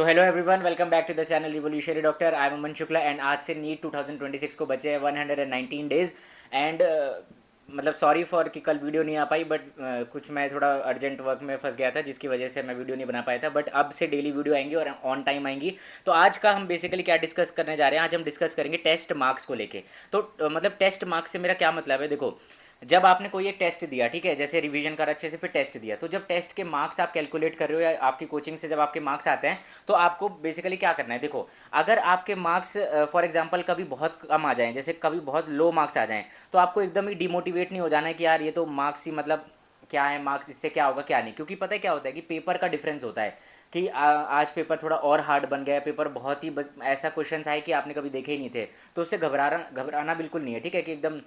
तो hello everyone, welcome back to the channel revolutionary doctor. I am Aman Shukla and आज से NEET 2026 को बचे हैं 119 डेज एंड मतलब सॉरी फॉर कि कल वीडियो नहीं आ पाई, बट कुछ मैं थोड़ा अर्जेंट वर्क में फंस गया था जिसकी वजह से मैं वीडियो नहीं बना पाया था। बट अब से डेली वीडियो आएंगी और ऑन टाइम आएंगी। तो आज का हम बेसिकली क्या डिस्कस करने जा रहे हैं, आज हम डिस्कस करेंगे टेस्ट मार्क्स को लेके। तो मतलब टेस्ट मार्क्स से मेरा क्या मतलब है, देखो जब आपने कोई एक टेस्ट दिया, ठीक है, जैसे रिवीजन करा अच्छे से फिर टेस्ट दिया, तो जब टेस्ट के मार्क्स आप कैलकुलेट कर रहे हो या आपकी कोचिंग से जब आपके मार्क्स आते हैं तो आपको बेसिकली क्या करना है। देखो अगर आपके मार्क्स फॉर एग्जांपल कभी बहुत कम आ जाएं, जैसे कभी बहुत लो मार्क्स आ जाएं, तो आपको एकदम ही डिमोटिवेट नहीं हो जाना है कि यार ये तो मार्क्स ही मतलब क्या है, मार्क्स इससे क्या होगा क्या नहीं। क्योंकि पता है क्या होता है कि पेपर का डिफरेंस होता है कि आज पेपर थोड़ा और हार्ड बन गया है, पेपर बहुत ही ऐसा क्वेश्चन आए कि आपने कभी देखे ही नहीं थे, तो उससे घबराना घबराना बिल्कुल नहीं है, ठीक है। कि एकदम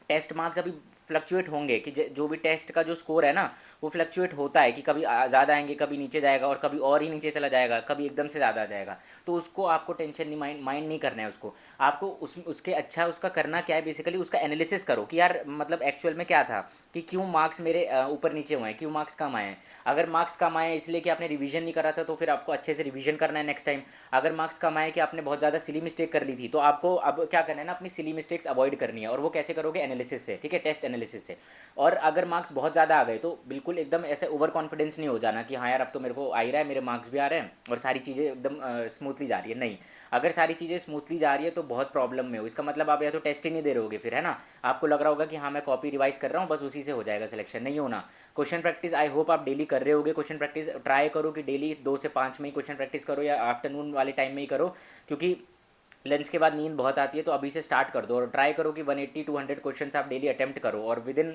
टेस्ट मार्क्स अभी फ्लक्चुएट होंगे कि जो भी टेस्ट का जो स्कोर है ना वो फ्लक्चुएट होता है कि कभी ज़्यादा आएंगे, कभी नीचे जाएगा और कभी और ही नीचे चला जाएगा, कभी एकदम से ज़्यादा आ जाएगा। तो उसको आपको टेंशन नहीं, माइंड नहीं करना है उसको। आपको उसके अच्छा उसका करना क्या है, बेसिकली उसका एनालिसिस करो कि यार मतलब एक्चुअल में क्या था कि क्यों मार्क्स मेरे ऊपर नीचे हुए हैं, क्यों मार्क्स कम आए हैं। अगर मार्क्स कम आए इसलिए कि आपने रिवीजन नहीं करा था तो फिर आपको अच्छे से रिवीजन करना है नेक्स्ट टाइम। अगर मार्क्स कम आए कि आपने बहुत ज़्यादा सिली मिस्टेक कर ली थी तो आपको अब क्या करना है ना, अपनी सिली मिस्टेक्स अवॉइड करनी है। और वो कैसे करोगे, एनालिसिस से, ठीक है, टेस्ट एनालिसिस से। और अगर मार्क्स बहुत ज़्यादा आ गए तो बिल्कुल एकदम ऐसे ओवर कॉन्फिडेंस नहीं हो जाना कि हाँ यार अब तो मेरे को आ ही रहा है, मेरे मार्क्स भी आ रहे हैं और सारी चीज़ें एकदम स्मूथली जा रही है। नहीं, अगर सारी चीज़ें स्मूथली जा रही है तो बहुत प्रॉब्लम में हो, इसका मतलब आप या तो टेस्ट ही नहीं दे रहे होगे फिर, है ना। आपको लग रहा होगा कि हाँ मैं कॉपी रिवाइज कर रहा हूँ, बस उसी से हो जाएगा सिलेक्शन, नहीं होना। क्वेश्चन प्रैक्टिस आई होप आप डेली कर रहे होगे। क्वेश्चन प्रैक्टिस ट्राई करो कि डेली 2 से 5 में ही क्वेश्चन प्रैक्टिस करो या आफ्टरनून वाले टाइम में ही करो, क्योंकि लंच के बाद नींद बहुत आती है। तो अभी से स्टार्ट कर दो और ट्राई करो कि 180 टू 100 क्वेश्चंस आप डेली अटेम्प्ट करो और विद इन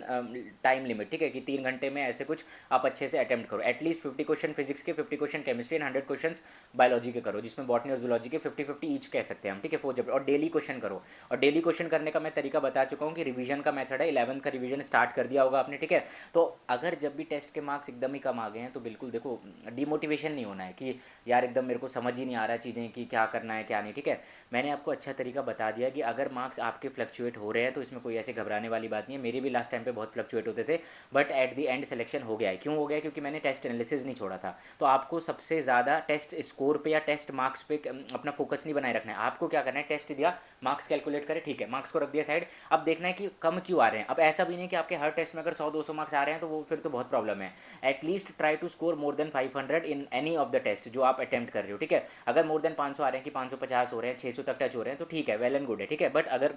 टाइम लिमिट, ठीक है, कि 3 घंटे में ऐसे कुछ आप अच्छे से अटेम्प्ट करो। एटलीस्ट 50 क्वेश्चन फिजिक्स के, 50 question chemistry and 100 question biology के करो, जिसमें बॉटनी और जूलॉजी के 50-50 ईच कह सकते हैं हम, ठीक है, 4 चैप्टर। और डेली क्वेश्चन करो। और डेली क्वेश्चन करने का मैं तरीका बता चुका हूँ कि रिवीजन का मेथड है, 11th का रिवीजन स्टार्ट कर दिया होगा आपने, ठीक है। तो अगर जब भी टेस्ट के मार्क्स एकदम ही कम आ गए हैं तो बिल्कुल देखो डिमोटिवेशन नहीं होना है कि यार एकदम मेरे को समझ ही नहीं आ रहा है चीज़ें कि क्या करना है क्या नहीं, ठीक है। मैंने आपको अच्छा तरीका बता दिया कि अगर मार्क्स आपके फ्लक्चुएट हो रहे हैं तो इसमें कोई ऐसे घबराने वाली बात नहीं है। मेरे भी लास्ट टाइम पे बहुत फ्लक्चुएट होते थे, but at the end selection हो गया है। क्यों हो गया है? क्योंकि मैंने टेस्ट एनालिसिस नहीं छोड़ा था। तो आपको सबसे ज़्यादा टेस्ट स्कोर पे या टेस्ट मार्क्स पे अपना फोकस नहीं बनाए रखना है। आपको क्या करना है, टेस्ट दिया, मार्क्स कैलकुलेट करे, ठीक है, मार्क्स को रख दिया साइड। अब देखना है कि कम क्यों आ रहे हैं। अब ऐसा भी नहीं कि आपके हर टेस्ट में अगर 100-200 मार्क्स आ रहे हैं तो वो फिर तो बहुत प्रॉब्लम है। At least try to score more than 500 in any of the test जो आप अटेम्प्ट कर रहे हो, ठीक है। अगर मोर देन 500 आ रहे हैं कि 550 हो रहे हैं, 600 तक टच हो रहे हैं तो ठीक है, वेल एंड गुड है, ठीक है। बट अगर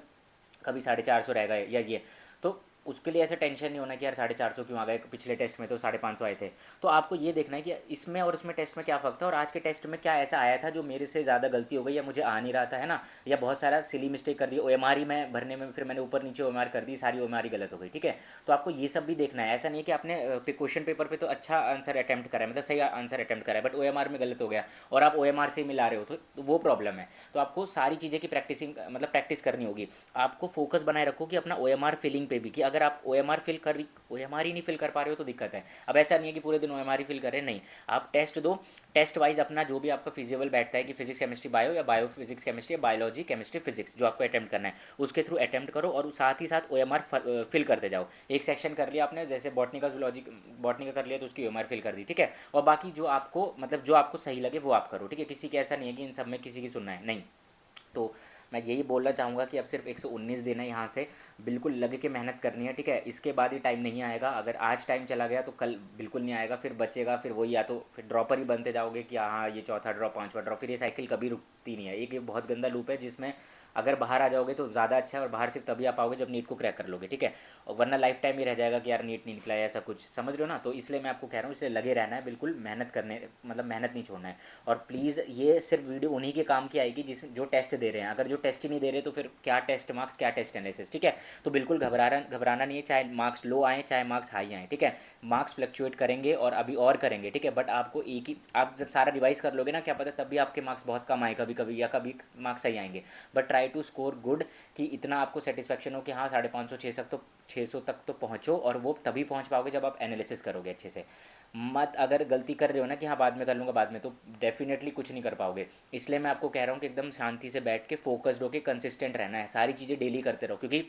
कभी 450 रह गए या ये, तो उसके लिए ऐसा टेंशन नहीं होना कि यार 450 क्यों आ गए, पिछले टेस्ट में तो 550 आए थे। तो आपको ये देखना है कि इसमें और उसमें टेस्ट में क्या फ़र्क था और आज के टेस्ट में क्या ऐसा आया था जो मेरे से ज़्यादा गलती हो गई या मुझे आ नहीं रहा था, है ना। या बहुत सारा सिली मिस्टेक कर दी, ओ एम आर ही मैं भरने में फिर मैंने ऊपर नीचे ओ एम आर कर दी, सारी ओ एम आर ही गलत हो गई, ठीक है। तो आपको ये सब भी देखना है। ऐसा नहीं है कि आपने क्वेश्चन पेपर पे तो अच्छा आंसर अटैम्प्ट करा है, मतलब सही आंसर अटैम्प्ट करा है, बट ओ एम आर में गलत हो गया और आप ओ एम आर से ही मिला रहे हो तो वो प्रॉब्लम है। तो आपको सारी चीज़ें की प्रैक्टिसिंग मतलब प्रैक्टिस करनी होगी। आपको फोकस बनाए रखो कि अपना ओ एम आर फिलिंग पे भी, कि अगर आप O M R O M R ही नहीं फिल कर पा रहे हो तो दिक्कत है। अब ऐसा नहीं है कि पूरे दिन ओ एम आर ही फिल कर रहे हैं, नहीं, आप टेस्ट दो, टेस्ट वाइज अपना जो भी आपका फिजिबल बैठता है कि फिजिक्स केमिस्ट्री बायो या बायो फिजिक्स केमिस्ट्री या बायोलॉजी केमिस्ट्री फिजिक्स जो आपको अटैम्प्ट करना है उसके थ्रू अटैम्प्ट करो और साथ ही साथ ओ एम आर फिल करते जाओ। एक सेक्शन कर लिया आपने, जैसे बॉटनी का जूलॉजी, बॉटनी का कर लिया तो उसकी ओ एम आर फिल कर दी, ठीक है। और बाकी जो आपको मतलब जो आपको सही लगे वो आप करो, ठीक है। किसी के ऐसा नहीं है कि इन सब में किसी की सुनना है, नहीं। तो मैं यही बोलना चाहूँगा कि अब सिर्फ 119 दिन है, यहाँ से बिल्कुल लग के मेहनत करनी है, ठीक है। इसके बाद ही टाइम नहीं आएगा। अगर आज टाइम चला गया तो कल बिल्कुल नहीं आएगा, फिर बचेगा, फिर वही या तो फिर ड्रॉपर ही बनते जाओगे कि हाँ ये चौथा ड्रॉप, पांचवा ड्रॉप, फिर ये साइकिल कभी रुकती नहीं है। एक ये बहुत गंदा लूप है जिसमें अगर बाहर आ जाओगे तो ज़्यादा अच्छा है और बाहर सिर्फ तभी आ पाओगे जब नीट को क्रैक कर लोगे, ठीक है। और वरना लाइफ टाइम ही रह जाएगा कि यार नीट नहीं निकला है, ऐसा कुछ, समझ रहे हो ना। तो इसलिए मैं आपको कह रहा हूँ, इसलिए लगे रहना है, बिल्कुल मेहनत करने, मतलब मेहनत नहीं छोड़ना है। और प्लीज़ ये सिर्फ वीडियो उन्हीं के काम की आएगी जिस जो टेस्ट दे रहे हैं। अगर जो टेस्ट ही नहीं दे रहे तो फिर क्या टेस्ट मार्क्स, क्या टेस्ट एनालिसिस, ठीक है। तो बिल्कुल घबराना नहीं है, चाहे मार्क्स लो आए चाहे मार्क्स हाई आए, ठीक है। मार्क्स फ्लक्चुएट करेंगे और अभी और करेंगे, ठीक है। बट आपको एक ही, आप जब सारा रिवाइज कर लोगे ना, क्या पता तब भी आपके मार्क्स बहुत कम आए कभी कभी, या कभी मार्क्स सही आएंगे। But try to score good, कि इतना आपको सेटिस्फेक्शन हो कि हाँ 550 600 तक तो पहुँचो। और वो तभी पहुँच पाओगे जब आप एनालिसिस करोगे अच्छे से। मत अगर गलती कर रहे हो ना कि हाँ बाद में कर लूँगा बाद में, तो डेफिनेटली कुछ नहीं कर पाओगे। इसलिए मैं आपको कह रहा हूँ कि एकदम शांति से बैठ के फोकस्ड होकर कंसिस्टेंट रहना है, सारी चीज़ें डेली करते रहो। क्योंकि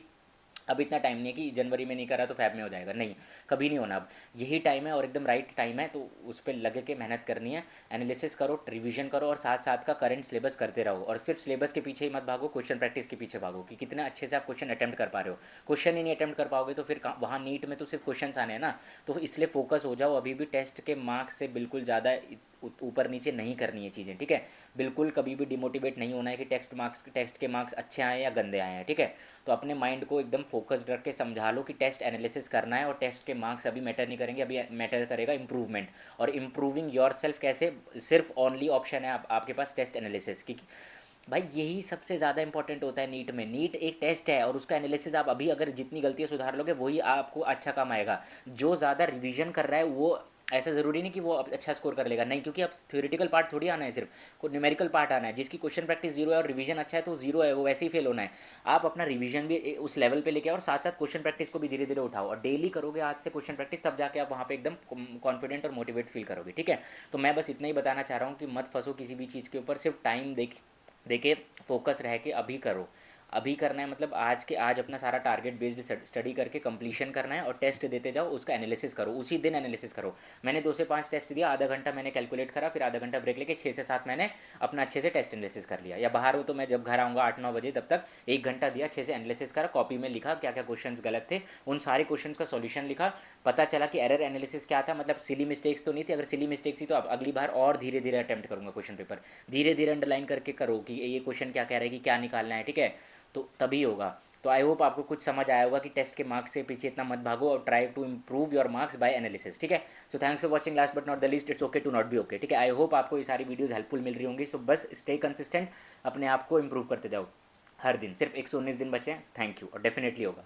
अब इतना टाइम नहीं है कि जनवरी में नहीं करा तो फ़ैब में हो जाएगा, नहीं, कभी नहीं होना। अब यही टाइम है और एकदम राइट टाइम है, तो उस पर लगे के मेहनत करनी है, एनालिसिस करो, रिवीजन करो, और साथ साथ का करंट सिलेबस करते रहो। और सिर्फ सिलेबस के पीछे ही मत भागो, क्वेश्चन प्रैक्टिस के पीछे भागो कि कितना अच्छे से आप क्वेश्चन अटैम्प्ट कर पा रहे हो। क्वेश्चन ही नहीं अटैम्प्ट कर पाओगे तो फिर वहाँ नीट में तो सिर्फ क्वेश्चन आने हैं ना, तो इसलिए फोकस हो जाओ। अभी भी टेस्ट के मार्क्स से बिल्कुल ज़्यादा ऊपर नीचे नहीं करनी है चीज़ें, ठीक है। बिल्कुल कभी भी डिमोटिवेट नहीं होना है कि टेस्ट के मार्क्स अच्छे आए या गंदे आए हैं, ठीक है। तो अपने माइंड को एकदम फोकस्ड रख के समझा लो कि टेस्ट एनालिसिस करना है, और टेस्ट के मार्क्स अभी मैटर नहीं करेंगे, अभी मैटर करेगा इंप्रूवमेंट। और इम्प्रूविंग योर सेल्फ कैसे, सिर्फ ओनली ऑप्शन है आपके पास टेस्ट एनालिसिस की। भाई यही सबसे ज़्यादा इंपॉर्टेंट होता है नीट में। नीट एक टेस्ट है और उसका एनालिसिस आप अभी अगर जितनी गलतियाँ सुधार लोगे वही आपको अच्छा काम आएगा। जो ज़्यादा रिवीजन कर रहा है वो, ऐसा ज़रूरी नहीं कि वो अच्छा स्कोर कर लेगा, नहीं, क्योंकि अब थ्योरेटिकल पार्ट थोड़ी आना है, सिर्फ को न्यूमेरिकल पार्ट आना है। जिसकी क्वेश्चन प्रैक्टिस जीरो है और रिवीजन अच्छा है तो जीरो है, वो वैसे ही फेल होना है। आप अपना रिवीजन भी उस लेवल पे लेके आओ और साथ साथ क्वेश्चन प्रैक्टिस को भी धीरे धीरे उठाओ, और डेली करोगे आज से क्वेश्चन प्रैक्टिस, तब जाके आप वहाँ पे एकदम कॉन्फिडेंट और मोटिवेट फील करोगे, ठीक है। तो मैं बस इतना ही बताना चाह रहा हूँ कि मत फंसो किसी भी चीज़ के ऊपर, सिर्फ टाइम देके फोकस रह के अभी करो। अभी करना है, मतलब आज के आज अपना सारा टारगेट बेस्ड स्टडी करके कंप्लीशन करना है, और टेस्ट देते जाओ, उसका एनालिसिस करो, उसी दिन एनालिसिस करो। मैंने 2 से 5 टेस्ट दिया, आधा घंटा मैंने कैलकुलेट करा, फिर आधा घंटा ब्रेक लेके 6 से 7 मैंने अपना अच्छे से टेस्ट एनालिसिस कर लिया। या बाहर हो तो मैं जब घर आऊँगा 8-9 बजे, तब तक 1 घंटा दिया, अच्छे से एनालिसिस करा, कॉपी में लिखा क्या क्या क्वेश्चन गलत थे, उन सारे क्वेश्चन का सॉल्यूशन लिखा। पता चला कि एरर एनालिसिस क्या था, मतलब सिली मिस्टेक्स तो नहीं थी। अगर सिली मिस्टेक्स थी तो अब अगली बार और धीरे धीरे अटैम्प्ट करूँगा क्वेश्चन पेपर, धीरे धीरे अंडरलाइन करके करो कि ये क्वेश्चन क्या कह रहा है, कि क्या निकालना है, ठीक है। तो तभी होगा। तो आई होप आपको कुछ समझ आया होगा कि टेस्ट के मार्क्स से पीछे इतना मत भागो, और try to improve your marks by analysis, ठीक है। So thanks for watching, last but not the least, it's okay to not be okay, ठीक है। आई होप आपको ये सारी वीडियोस हेल्पफुल मिल रही होंगी। सो बस स्टे कंसिस्टेंट, अपने आप को इम्प्रूव करते जाओ हर दिन। सिर्फ 119 दिन बचे हैं, थैंक यू, और डेफिनेटली होगा।